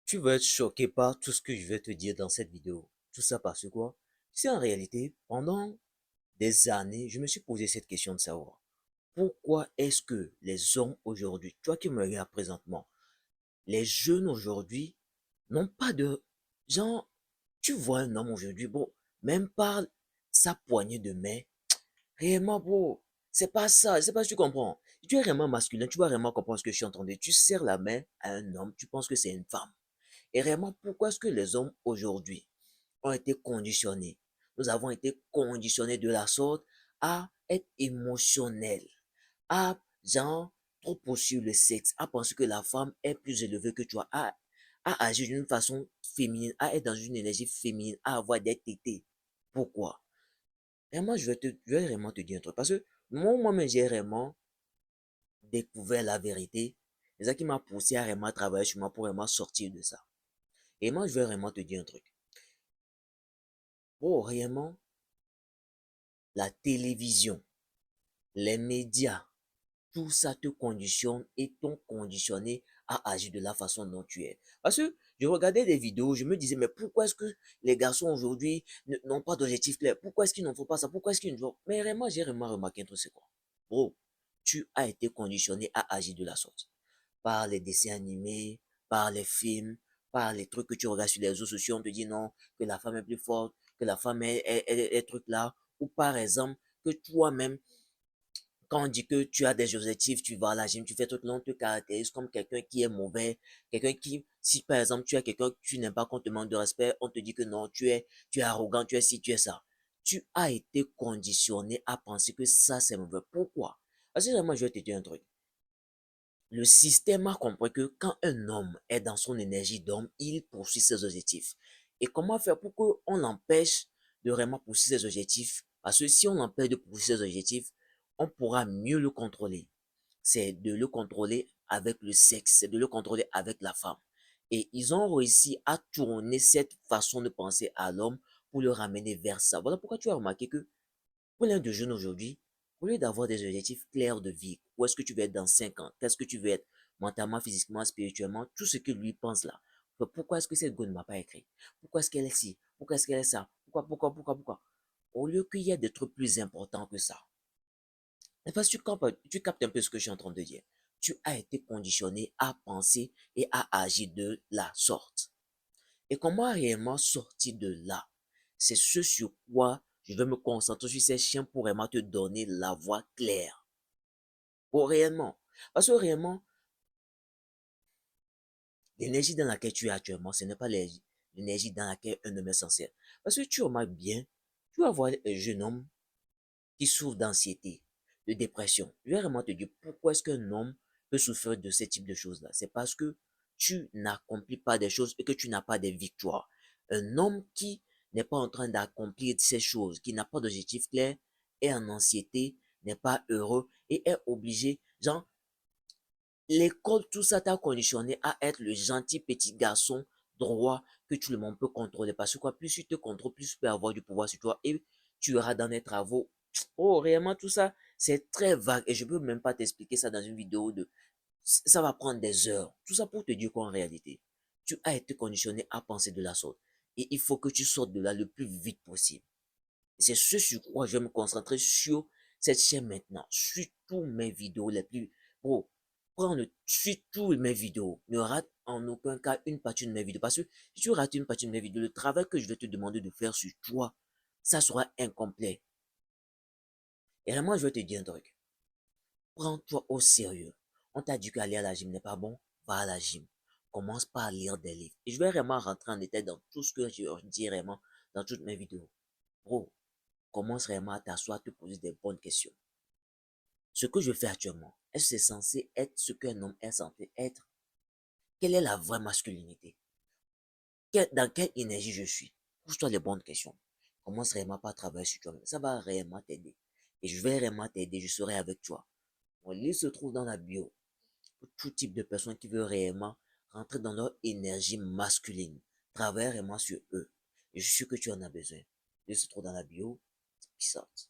Tu vas être choqué par tout ce que je vais te dire dans cette vidéo. Tout ça parce que quoi? C'est en réalité, pendant des années, je me suis posé cette question de savoir pourquoi est-ce que les hommes aujourd'hui, toi qui me regardes présentement, les jeunes aujourd'hui n'ont pas de... Genre, tu vois un homme aujourd'hui, bon, même par sa poignée de main, réellement, bro, c'est pas ce que tu comprends. Tu es vraiment masculin, tu vas vraiment comprendre ce que je suis en train de dire. Tu serres la main à un homme, tu penses que c'est une femme. Et réellement, pourquoi est-ce que les hommes aujourd'hui ont été conditionnés? Nous avons été conditionnés de la sorte à être émotionnels, à, genre, trop poursuivre le sexe, à penser que la femme est plus élevée que toi, à agir d'une façon féminine, à être dans une énergie féminine, à avoir des tétés. Pourquoi? Et moi, je vais vraiment te dire un truc. Parce que moi-même, j'ai vraiment découvert la vérité. C'est ça qui m'a poussé à vraiment travailler sur moi pour vraiment sortir de ça. Et moi, je vais vraiment te dire un truc. Oh, réellement, la télévision, les médias, tout ça te conditionne et t'ont conditionné à agir de la façon dont tu es. Parce que je regardais des vidéos, je me disais, mais pourquoi est-ce que les garçons aujourd'hui n'ont pas d'objectif clair? Pourquoi est-ce qu'ils n'en font pas ça? Pourquoi est-ce qu'ils ne font... Mais vraiment, j'ai vraiment remarqué un truc, c'est quoi? Bro, tu as été conditionné à agir de la sorte. Par les dessins animés, par les films, par les trucs que tu regardes sur les réseaux sociaux, on te dit non, que la femme est plus forte, que la femme est truc là. Ou par exemple, que toi-même, quand on dit que tu as des objectifs, tu vas à la gym, tu fais tout le long, on te caractérise comme quelqu'un qui est mauvais, quelqu'un qui, si par exemple tu es quelqu'un que tu n'aimes pas qu'on te manque de respect, on te dit que non, tu es arrogant, tu es ci, tu es ça. Tu as été conditionné à penser que ça c'est mauvais. Pourquoi? Parce que moi je vais te dire un truc. Le système a compris que quand un homme est dans son énergie d'homme, il poursuit ses objectifs. Et comment faire pour qu'on l'empêche de vraiment poursuivre ses objectifs? Parce que si on l'empêche de poursuivre ses objectifs, on pourra mieux le contrôler. C'est de le contrôler avec le sexe, c'est de le contrôler avec la femme. Et ils ont réussi à tourner cette façon de penser à l'homme pour le ramener vers ça. Voilà pourquoi tu as remarqué que plein de jeunes aujourd'hui, au lieu d'avoir des objectifs clairs de vie, où est-ce que tu veux être dans 5 ans, qu'est-ce que tu veux être mentalement, physiquement, spirituellement, tout ce que lui pense là. Pourquoi est-ce que cette go ne m'a pas écrit? Pourquoi est-ce qu'elle est ci? Pourquoi est-ce qu'elle est ça? Pourquoi? Au lieu qu'il y ait des trucs plus importants que ça. Et parce que tu captes un peu ce que je suis en train de dire. Tu as été conditionné à penser et à agir de la sorte. Et comment réellement sortir de là? C'est ce sur quoi je vais me concentrer sur ces chiens pour vraiment te donner la voie claire. Pour réellement. Parce que réellement, l'énergie dans laquelle tu es actuellement, ce n'est pas l'énergie dans laquelle un homme est censé être. Parce que tu remarques bien, tu vas voir un jeune homme qui souffre d'anxiété, de dépression. Je vais vraiment te dire pourquoi est-ce qu'un homme peut souffrir de ce type de choses-là. C'est parce que tu n'accomplis pas des choses et que tu n'as pas de victoires. Un homme qui n'est pas en train d'accomplir ces choses, qui n'a pas d'objectif clair, est en anxiété, n'est pas heureux et est obligé, genre, l'école, tout ça t'a conditionné à être le gentil petit garçon droit que tout le monde peut contrôler. Parce que quoi, plus tu te contrôles, plus tu peux avoir du pouvoir sur toi et tu auras dans les travaux. Oh, réellement, tout ça, c'est très vague et je peux même pas t'expliquer ça dans une vidéo de... Ça va prendre des heures. Tout ça pour te dire qu'en réalité, tu as été conditionné à penser de la sorte. Et il faut que tu sortes de là le plus vite possible. C'est ce sur quoi je vais me concentrer sur cette chaîne maintenant. Sur tous mes vidéos les plus... Bro, sur tous mes vidéos. Ne rate en aucun cas une partie de mes vidéos. Parce que si tu rates une partie de mes vidéos, le travail que je vais te demander de faire sur toi, ça sera incomplet. Et vraiment, je vais te dire un truc. Prends-toi au sérieux. On t'a dit qu'aller à la gym n'est pas bon, va à la gym. Commence par lire des livres. Et je vais vraiment rentrer en détail dans tout ce que je dis vraiment dans toutes mes vidéos. Bro, commence vraiment à t'asseoir, à te poser des bonnes questions. Ce que je fais actuellement, est-ce que c'est censé être ce qu'un homme est censé être? Quelle est la vraie masculinité? Dans quelle énergie je suis? Pose-toi les bonnes questions. Commence réellement par travailler sur toi-même. Ça va réellement t'aider. Et je vais réellement t'aider, je serai avec toi. Mon livre se trouve dans la bio. Pour tout type de personnes qui veulent réellement rentrer dans leur énergie masculine. Travaille réellement sur eux. Et je suis sûr que tu en as besoin. Il se trouve dans la bio. Peace out.